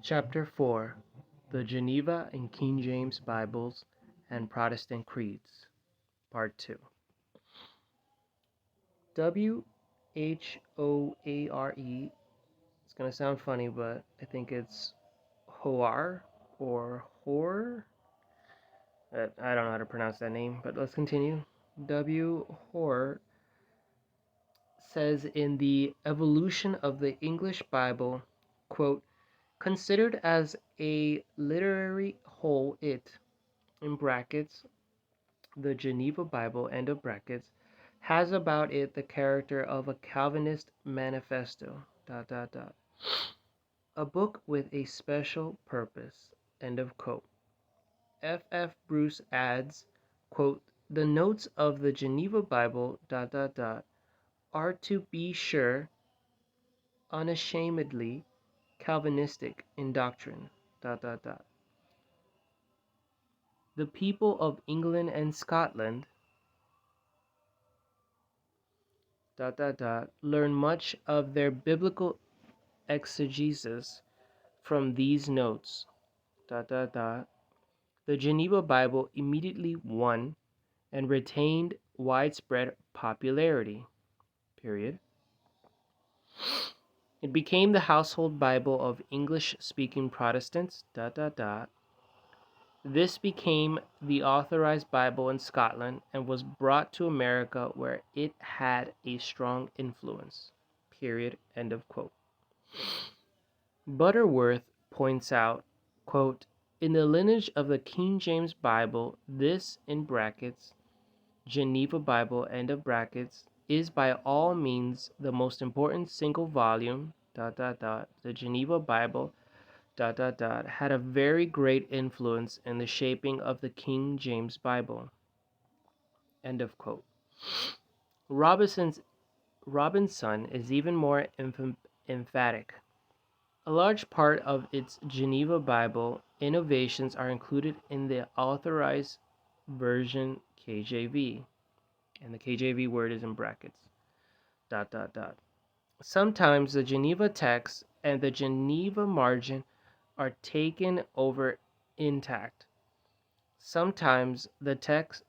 Chapter 4: The Geneva and King James Bibles and Protestant Creeds. Part 2. Whoare. It's going to sound funny, but I think it's Hoar or Hor. I don't know how to pronounce that name, but let's continue. W. Hor says in The Evolution of the English Bible, quote, considered as a literary whole, it, in brackets, the Geneva Bible, end of brackets, has about it the character of a Calvinist manifesto, ... a book with a special purpose, end of quote. F. Bruce adds, quote, the notes of the Geneva Bible, ... are to be sure unashamedly Calvinistic in doctrine, ... The people of England and Scotland, ... learn much of their biblical exegesis from these notes, ... The Geneva Bible immediately won and retained widespread popularity, period. It became the household Bible of English-speaking Protestants, ... This became the authorized Bible in Scotland and was brought to America where it had a strong influence, period, end of quote. Butterworth points out, quote, in the lineage of the King James Bible, this, in brackets, Geneva Bible, end of brackets, is by all means the most important single volume, ... The Geneva Bible, ... had a very great influence in the shaping of the King James Bible, end of quote. Robinson is even more emphatic. A large part of its Geneva Bible innovations are included in the authorized version KJV, and the KJV word is in brackets, ... Sometimes the Geneva text and the Geneva margin are taken over intact. Sometimes the text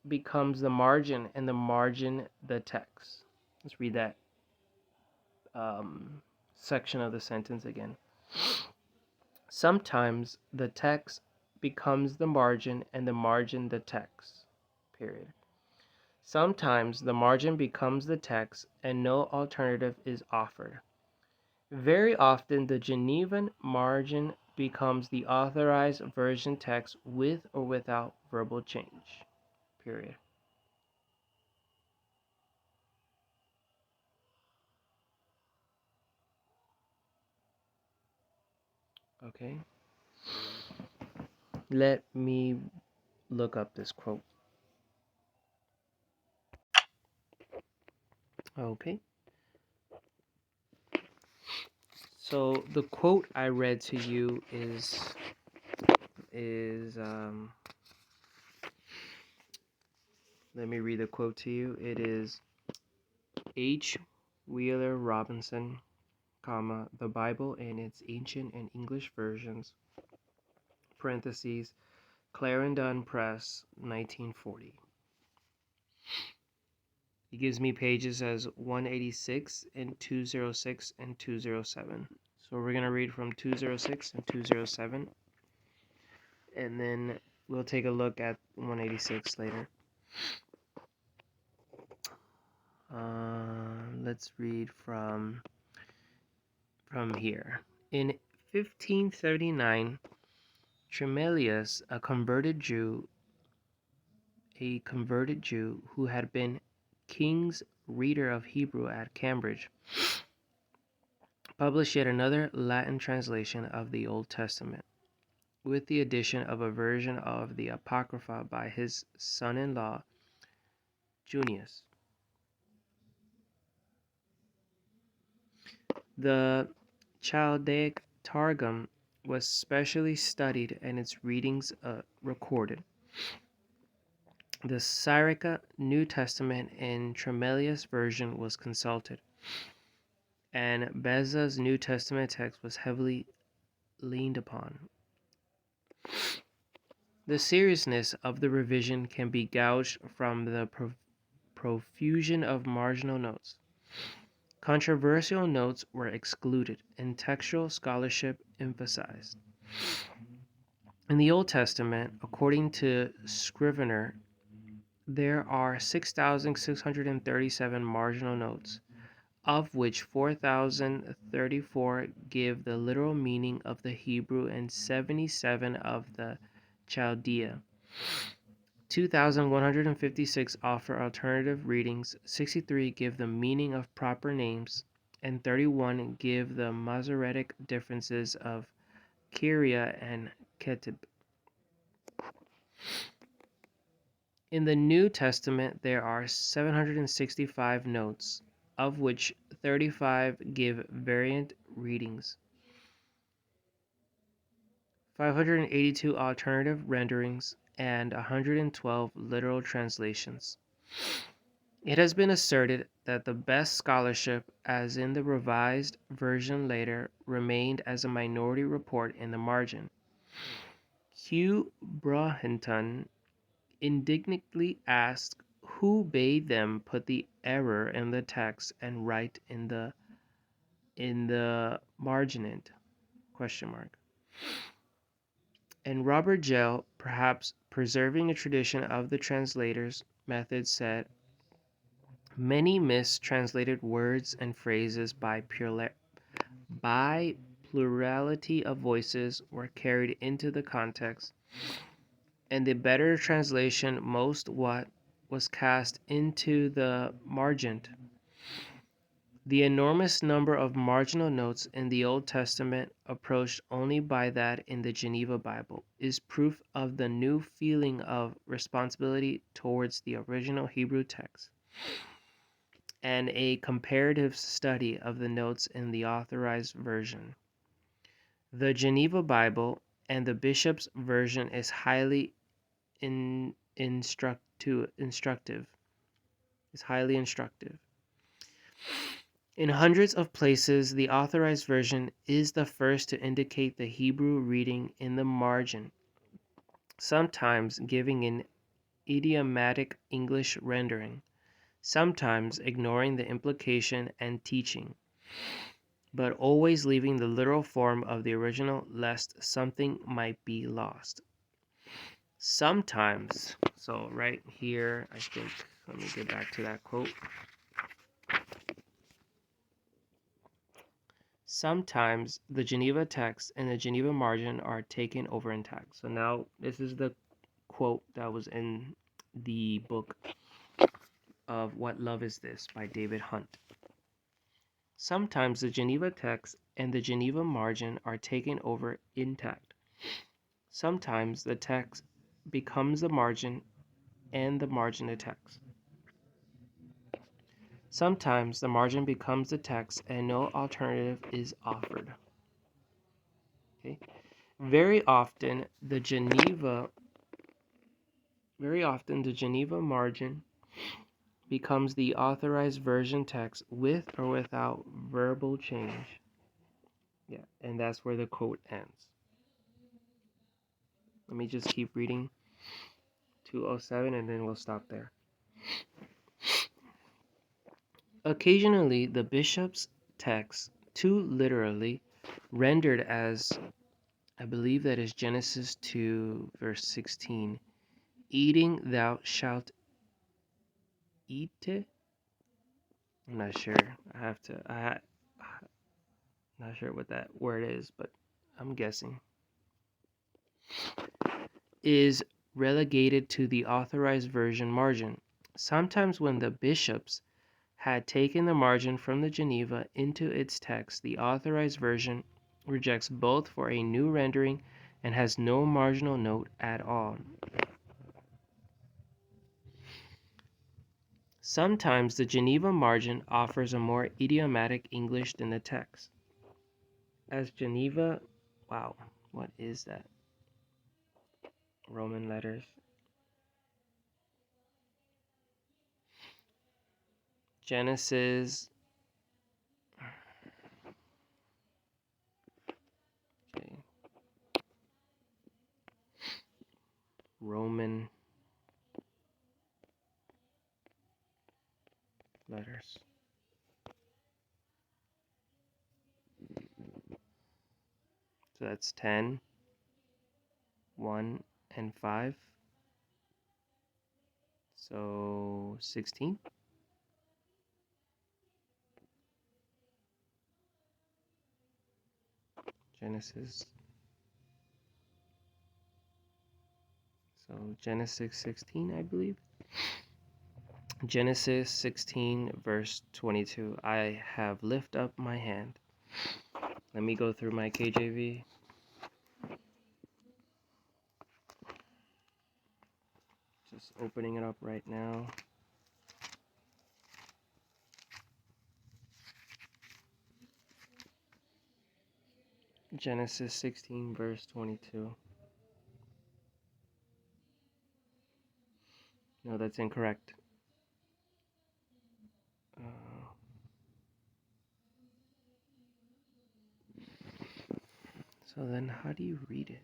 becomes the margin and the margin the text. Let's read that section of the sentence again. Sometimes the text becomes the margin and the margin the text, period. Sometimes the margin becomes the text and no alternative is offered. Very often the Genevan margin becomes the authorized version text with or without verbal change, period. Okay. Let me look up this quote. Okay. So the quote I read to you is let me read the quote to you. It is H. Wheeler Robinson, comma, the Bible in its ancient and English versions, parentheses, Clarendon Press, 1940. He gives me pages as 186 and 206 and 207. So we're going to read from 206 and 207, and then we'll take a look at 186 later. Let's read from here. In 1579, Tremelius, a converted Jew who had been King's Reader of Hebrew at Cambridge, published yet another Latin translation of the Old Testament, with the addition of a version of the Apocrypha by his son-in-law, Junius. The Chaldaic Targum was specially studied and its readings recorded. The Syriac New Testament in Tremelius' version was consulted, and Beza's New Testament text was heavily leaned upon. The seriousness of the revision can be gauged from the profusion of marginal notes. Controversial notes were excluded and textual scholarship emphasized. In the Old Testament, according to Scrivener, there are 6,637 marginal notes, of which 4,034 give the literal meaning of the Hebrew and 77 of the Chaldea. 2,156 offer alternative readings, 63 give the meaning of proper names, and 31 give the Masoretic differences of Kyria and Ketib. In the New Testament, there are 765 notes, of which 35 give variant readings, 582 alternative renderings, and 112 literal translations. It has been asserted that the best scholarship, as in the Revised Version later, remained as a minority report in the margin. Hugh Brahenton indignantly asked who bade them put the error in the text and write in the marginate ? And Robert Gell, perhaps preserving a tradition of the translator's method, said, many mistranslated words and phrases by plurality of voices were carried into the context, and the better translation most what was cast into the margent. The enormous number of marginal notes in the Old Testament, approached only by that in the Geneva Bible, is proof of the new feeling of responsibility towards the original Hebrew text, and a comparative study of the notes in the Authorized Version. The Geneva Bible and the Bishop's Version is highly instructive. In hundreds of places, the Authorized Version is the first to indicate the Hebrew reading in the margin, sometimes giving an idiomatic English rendering, sometimes ignoring the implication and teaching, but always leaving the literal form of the original lest something might be lost. Sometimes, so right here, I think, let me get back to that quote. Sometimes the Geneva text and the Geneva margin are taken over intact. So now this is the quote that was in the book of What Love Is This by David Hunt. Sometimes the Geneva text and the Geneva margin are taken over intact. Sometimes the text becomes the margin and the margin the text. Sometimes the margin becomes the text and no alternative is offered. Okay. Very often the Geneva margin becomes the Authorized Version text with or without verbal change. Yeah, and that's where the quote ends. Let me just keep reading 207 and then we'll stop there. Occasionally, the bishop's text, too literally, rendered as, I believe that is Genesis 2, verse 16, eating thou shalt eat it? I'm not sure. I'm not sure what that word is, but I'm guessing. Is relegated to the Authorized Version margin. Sometimes when the bishops had taken the margin from the Geneva into its text, the Authorized Version rejects both for a new rendering and has no marginal note at all. Sometimes the Geneva margin offers a more idiomatic English than the text. As Geneva, wow, what is that? Roman letters. Genesis. Okay, Roman letters. So that's 10, 1, and 5. So 16. Genesis. So Genesis 16, I believe. Genesis 16, verse 22. I have lifted up my hand. Let me go through my KJV. Just opening it up right now. Genesis 16, verse 22. No, that's incorrect. So then how do you read it?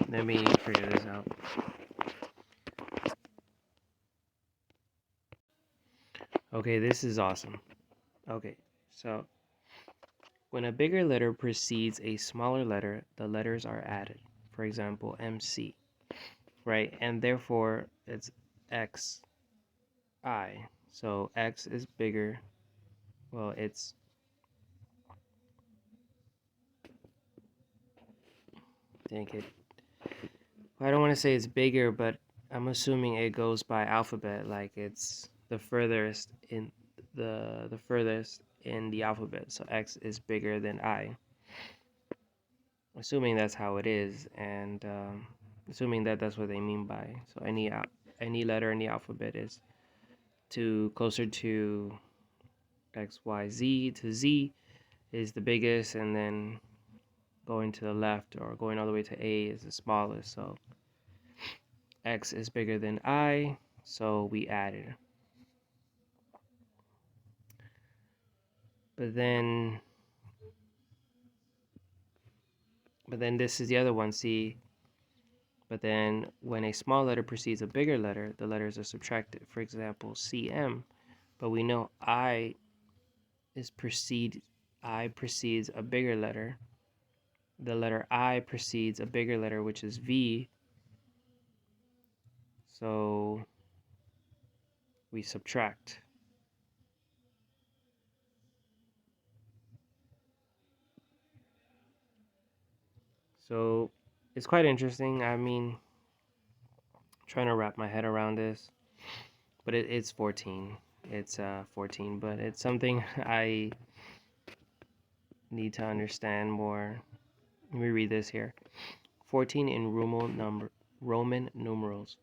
Let me figure this out. Okay, this is awesome. Okay, so when a bigger letter precedes a smaller letter, the letters are added. For example, MC, right? And therefore, it's XI. So X is bigger. Well, it's... Dang it. I don't want to say it's bigger, but I'm assuming it goes by alphabet, like it's the furthest in the furthest in the alphabet. So X is bigger than I. Assuming that's how it is, and assuming that that's what they mean by. So any letter in the alphabet is closer to X, Y, Z to Z is the biggest, and then going to the left or going all the way to A is the smallest. So X is bigger than I, so we added. But then this is the other one, C. But then when a small letter precedes a bigger letter, the letters are subtracted. For example, CM. But we know I precedes a bigger letter. The letter I precedes a bigger letter, which is V. So we subtract. So it's quite interesting. I mean, trying to wrap my head around this, but it's 14. It's 14, but it's something I need to understand more. Let me read this here. 14 in Roman numerals.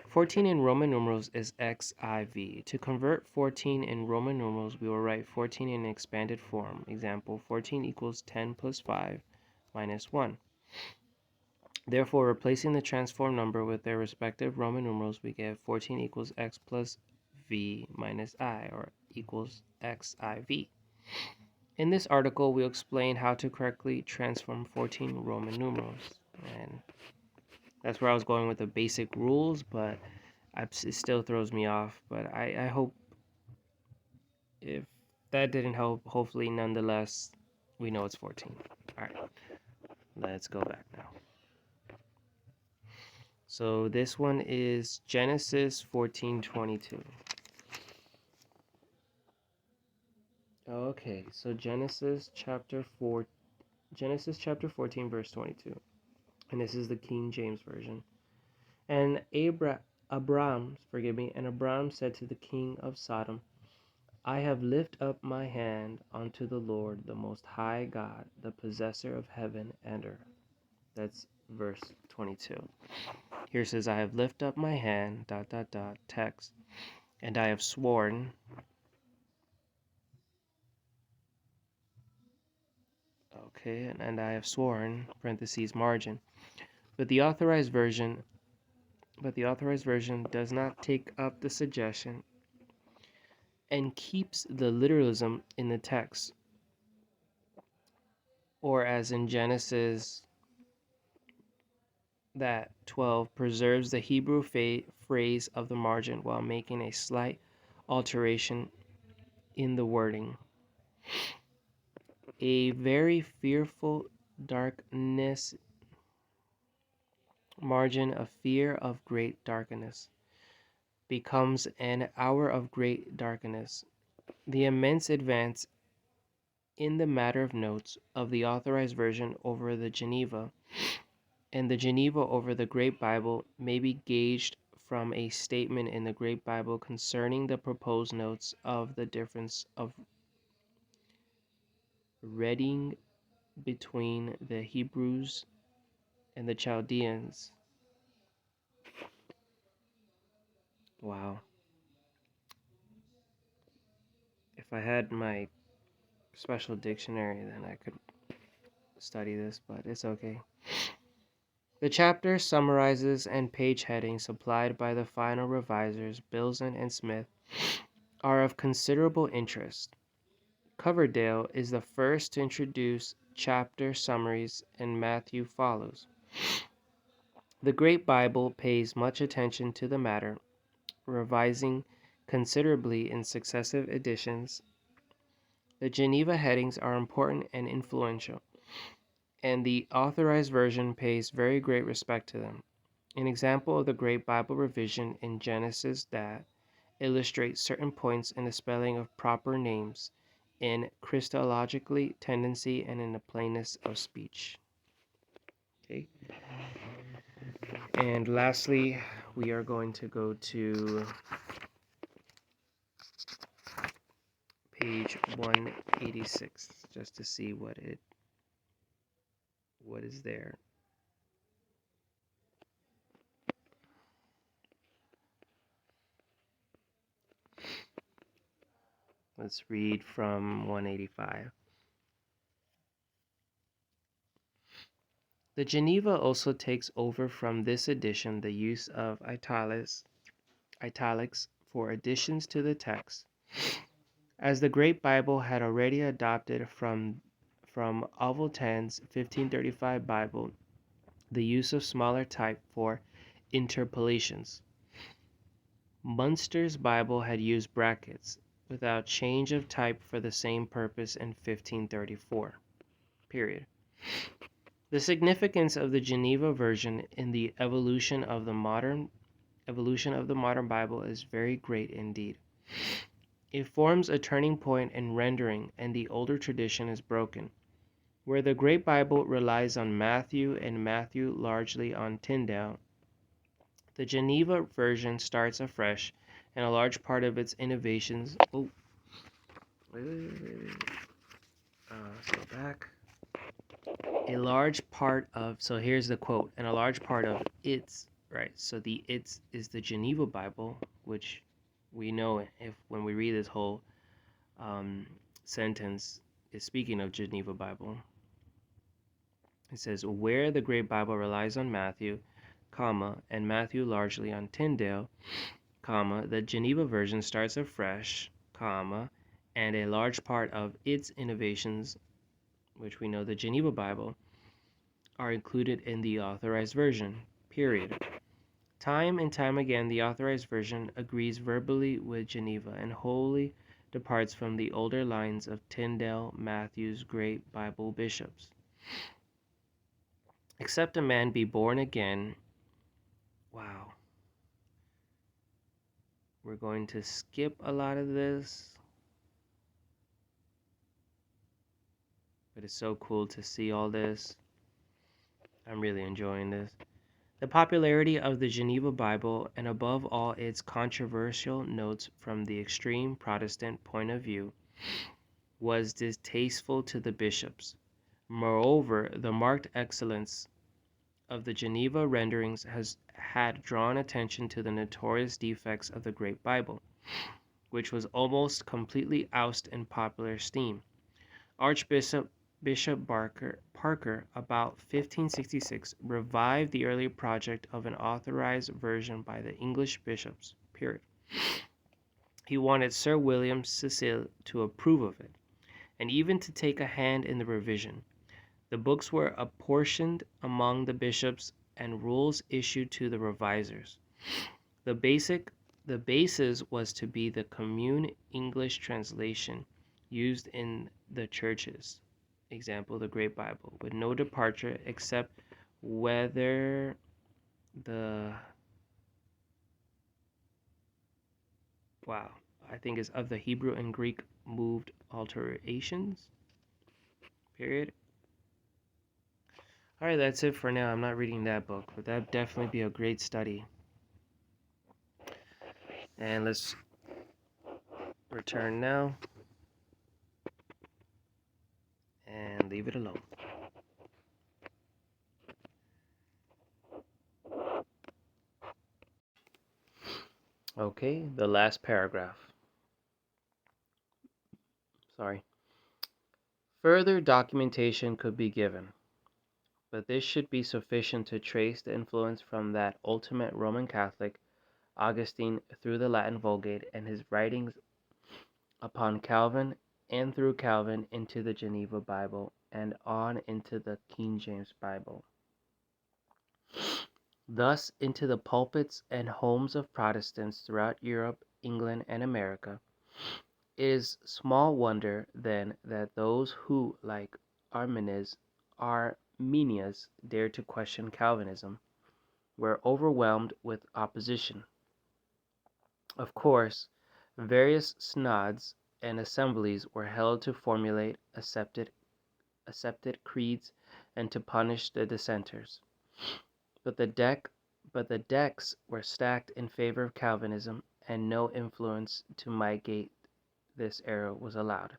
14 in Roman numerals is XIV. To convert 14 in Roman numerals, we will write 14 in expanded form. Example, 14 equals 10 plus 5 minus 1. Therefore, replacing the transform number with their respective Roman numerals, we get 14 equals X plus V minus I, or equals XIV. In this article, we'll explain how to correctly transform 14 Roman numerals. And that's where I was going with the basic rules, but it still throws me off. But I hope if that didn't help, hopefully nonetheless, we know it's 14. All right, let's go back now. So this one is Genesis 14:22. Okay, so Genesis chapter 14 verse 22. And this is the King James version. And Abram said to the king of Sodom, I have lifted up my hand unto the Lord, the most high God, the possessor of heaven and earth. That's verse 22. Here says, I have lifted up my hand, text, and I have sworn. Okay, and I have sworn, parentheses, margin. But the authorized version does not take up the suggestion and keeps the literalism in the text, or as in Genesis that 12 preserves the Hebrew phrase of the margin while making a slight alteration in the wording. A very fearful darkness, margin of fear of great darkness, becomes an hour of great darkness. The immense advance in the matter of notes of the authorized version over the Geneva and the Geneva over the Great Bible may be gauged from a statement in the Great Bible concerning the proposed notes of the difference of reading between the Hebrews and the Chaldeans. Wow. If I had my special dictionary, then I could study this, but it's okay. The chapter summarizes and page headings supplied by the final revisers, Bilson and Smith, are of considerable interest. Coverdale is the first to introduce chapter summaries, and Matthew follows. The Great Bible pays much attention to the matter, revising considerably in successive editions. The Geneva headings are important and influential, and the authorized version pays very great respect to them. An example of the Great Bible revision in Genesis that illustrates certain points in the spelling of proper names, in Christologically tendency, and in the plainness of speech. Okay. And lastly, we are going to go to page 186 just to see what is there. Let's read from 185. The Geneva also takes over from this edition the use of italics for additions to the text, as the Great Bible had already adopted from Auveltan's 1535 Bible the use of smaller type for interpolations. Munster's Bible had used brackets, without change of type for the same purpose in 1534. Period. The significance of the Geneva version in the evolution of the modern Bible is very great indeed. It forms a turning point in rendering, and the older tradition is broken. Where the Great Bible relies on Matthew and Matthew largely on Tyndale, the Geneva version starts afresh, and a large part of its innovations. Oh, wait. Let's go back. A large part of, so here's the quote, and a large part of its, right, so the its is the Geneva Bible, which we know if when we read this whole sentence is speaking of Geneva Bible. It says, where the Great Bible relies on Matthew, comma, and Matthew largely on Tyndale, comma, the Geneva version starts afresh, comma, and a large part of its innovations, which we know the Geneva Bible, are included in the authorized version, period. Time and time again, the authorized version agrees verbally with Geneva and wholly departs from the older lines of Tyndale, Matthew's great Bible bishops. Except a man be born again. Wow. We're going to skip a lot of this, but it's so cool to see all this. I'm really enjoying this. The popularity of the Geneva Bible, and above all its controversial notes from the extreme Protestant point of view, was distasteful to the bishops. Moreover, the marked excellence of the Geneva renderings had drawn attention to the notorious defects of the Great Bible, which was almost completely ousted in popular esteem. Archbishop Bishop Parker, about 1566, revived the earlier project of an authorized version by the English bishops. Period. He wanted Sir William Cecil to approve of it, and even to take a hand in the revision. The books were apportioned among the bishops and rules issued to the revisers. The basis was to be the commune English translation used in the churches, example the Great Bible, with no departure except whether the I think is of the Hebrew and Greek moved alterations. Period. All right, that's it for now. I'm not reading that book, but that'd definitely be a great study. And let's return now and leave it alone. Okay, the last paragraph. Sorry. Further documentation could be given, but this should be sufficient to trace the influence from that ultimate Roman Catholic, Augustine, through the Latin Vulgate and his writings upon Calvin, and through Calvin into the Geneva Bible and on into the King James Bible. Thus into the pulpits and homes of Protestants throughout Europe, England, and America. It is small wonder, then, that those who, like Arminius, dared to question Calvinism, were overwhelmed with opposition. Of course, various synods and assemblies were held to formulate accepted creeds and to punish the dissenters. But the decks were stacked in favor of Calvinism, and no influence to mitigate this error was allowed.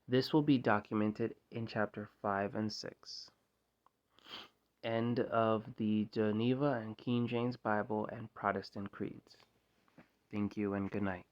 This will be documented in chapter 5 and 6. End of the Geneva and King James Bible and Protestant creeds. Thank you and good night.